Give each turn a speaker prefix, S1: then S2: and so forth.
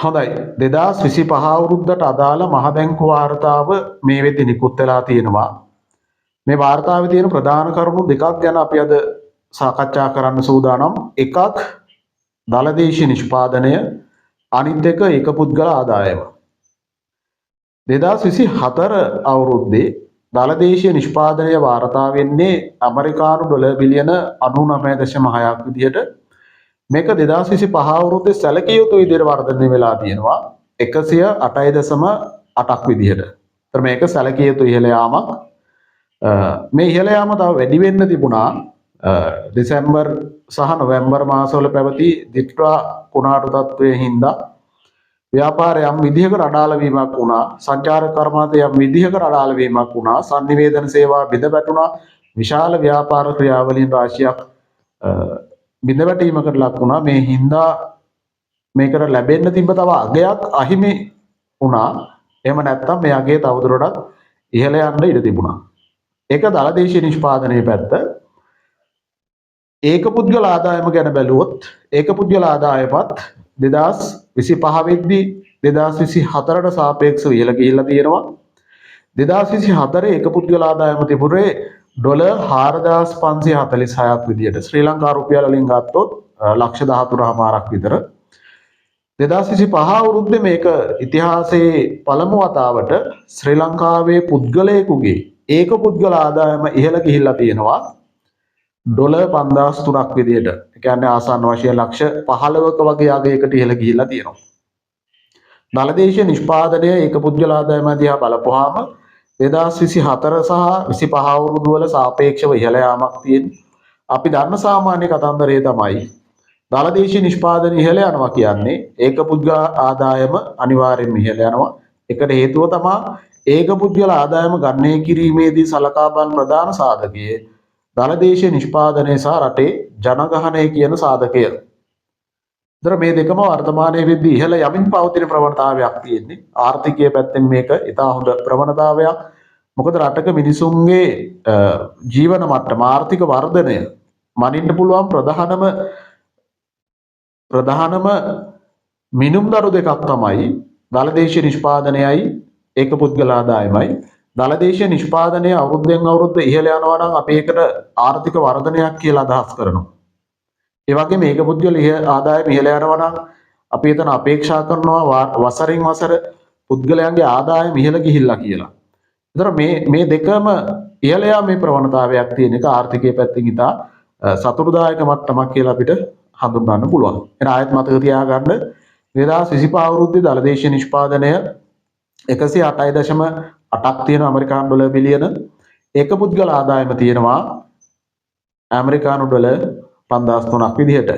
S1: හොඳයි 2025 අවුරුද්දට අදාළ මහ බැංකු වාර්තාව මේ වෙද්දි නිකුත් වෙලා තියෙනවා. මේ වාර්තාවේ තියෙන ප්‍රධාන කරුණු දෙකක් ගැන අපි අද සාකච්ඡා කරන්න සූදානම්. එකක් දලදේශීය නිෂ්පාදනය, අනිත් එක ඒක පුද්ගල ආදායම. 2024 අවුරුද්දේ දලදේශීය නිෂ්පාදනය වාර්තා වෙන්නේ ඇමරිකානු ඩොලර් බිලියන 99.6ක් විදිහට. මේක 2025 අවුරුද්දේ සැලකිය යුතු විදිහට වර්ධනය වෙලා තියෙනවා 108.8ක් විදිහට. ඒතර මේක සැලකිය යුතු ඉහළ යාමක්. මේ ඉහළ යාම තව වැඩි වෙන්න තිබුණා දෙසැම්බර් සහ නොවැම්බර් මාසවල පැවති දිත්‍රා කුණාටු තත්ත්වයේ හින්දා ව්‍යාපාරය යම් විදිහකට අඩාල වීමක් වුණා, සංචාරක කර්මාන්තය යම් විදිහකට අඩාල වීමක් වුණා, sannivedana සේවා බිඳ වැටුණා, විශාල ව්‍යාපාර ක්‍රියාවලින් රාශියක් බිඳ වැටීමකට ලක් වුණා. මේ හින්දා මේකට ලැබෙන්න තිබ්බ තව අගයක් අහිමි වුණා. එහෙම නැත්නම් මේ අගය තවදුරටත් ඉහළ යන්න ඉඩ තිබුණා. ඒක දලදේශීය නිෂ්පාදනයේ පැත්ත. ඒක පුද්ගල ආදායම ගැන බැලුවොත් ඒක පුද්ගල ආදායමත් 2025 වෙද්දී 2024ට සාපේක්ෂව ඉහළ ගිහිල්ලා තියෙනවා. 2024 ඒක පුද්ගල ආදායම තිබුණේ ඩොලර් 4546ක් විදියට. ශ්‍රී ලංකා රුපියල් වලින් ගත්තොත් ලක්ෂ 13මාරක් විතර. 2025 අවුරුද්දේ මේක ඉතිහාසයේ පළමු වතාවට ශ්‍රී ලංකාවේ පුද්ගලයෙකුගේ ඒක පුද්ගල ආදායම ඉහළ ගිහිල්ලා තියෙනවා ඩොලර් 5003ක් විදියට. ඒ කියන්නේ ආසන්න වශයෙන් ලක්ෂ 15ක වගේ අගයකට ඉහළ ගිහිල්ලා තියෙනවා. දලදේශීය නිෂ්පාදනය ඒක පුද්ගල ආදායම දිහා බලපුවාම 2024 සහ 25 අවුරුදු වල සාපේක්ෂව ඉහළ යාමක් තියෙනවා. අපි දන්න සාමාන්‍ය කතන්දරය තමයි දලදේශීය නිෂ්පාදනය ඉහළ යනවා කියන්නේ ඒක පුද්ගල ආදායම අනිවාර්යෙන්ම ඉහළ යනවා. ඒකට හේතුව තමයි ඒක පුද්ගල ආදායම ගණනය කිරීමේදී සලකා බලන ප්‍රධාන සාධකය දලදේශීය නිෂ්පාදනය සහ රටේ ජනගහනය කියන සාධකය. ඒතර මේ දෙකම වර්තමානයේ වෙද්දී ඉහළ යමින් පවතින ප්‍රවණතාවයක් තියෙන්නේ. ආර්ථිකයේ පැත්තෙන් මේක ඉතා හොඳ ප්‍රවණතාවයක්. මොකද රටක මිනිසුන්ගේ ජීවන මට්ටම ආර්ථික වර්ධනය මනින්න පුළුවන් ප්‍රධානම මිනුම්දරු දෙකක් තමයි දලදේශීය නිෂ්පාදනයයි ඒක පුද්ගල ආදායමයි. දලදේශීය නිෂ්පාදනය අවුරුද්දෙන් අවුරුද්ද ඉහළ යනවා නම් අපි ඒකට ආර්ථික වර්ධනයක් කියලා අදහස් කරනවා. ඒ වගේම මේක පුද්ගල ආදායම ඉහළ යනවා නම් අපි එතන අපේක්ෂා කරනවා වසරින් වසර පුද්ගලයන්ගේ ආදායම ඉහළ ගිහිල්ලා කියලා. ඒතර මේ දෙකම ඉහළ යාමේ ප්‍රවණතාවයක් තියෙන එක ආර්ථිකයේ පැත්තෙන් ඉතා සතුටුදායක මට්ටමක් කියලා අපිට හඳුන්වන්න පුළුවන්. එහෙනම් ආයෙත් මතක තියාගන්න 2025 අවුරුද්දේ දලදේශීය නිෂ්පාදනය 108.8ක් තියෙන ඇමරිකානු ඩොලර් බිලියන ඒක පුද්ගල ආදායම තියෙනවා ඇමරිකානු ඩොලර් 5003ක් විදිහට.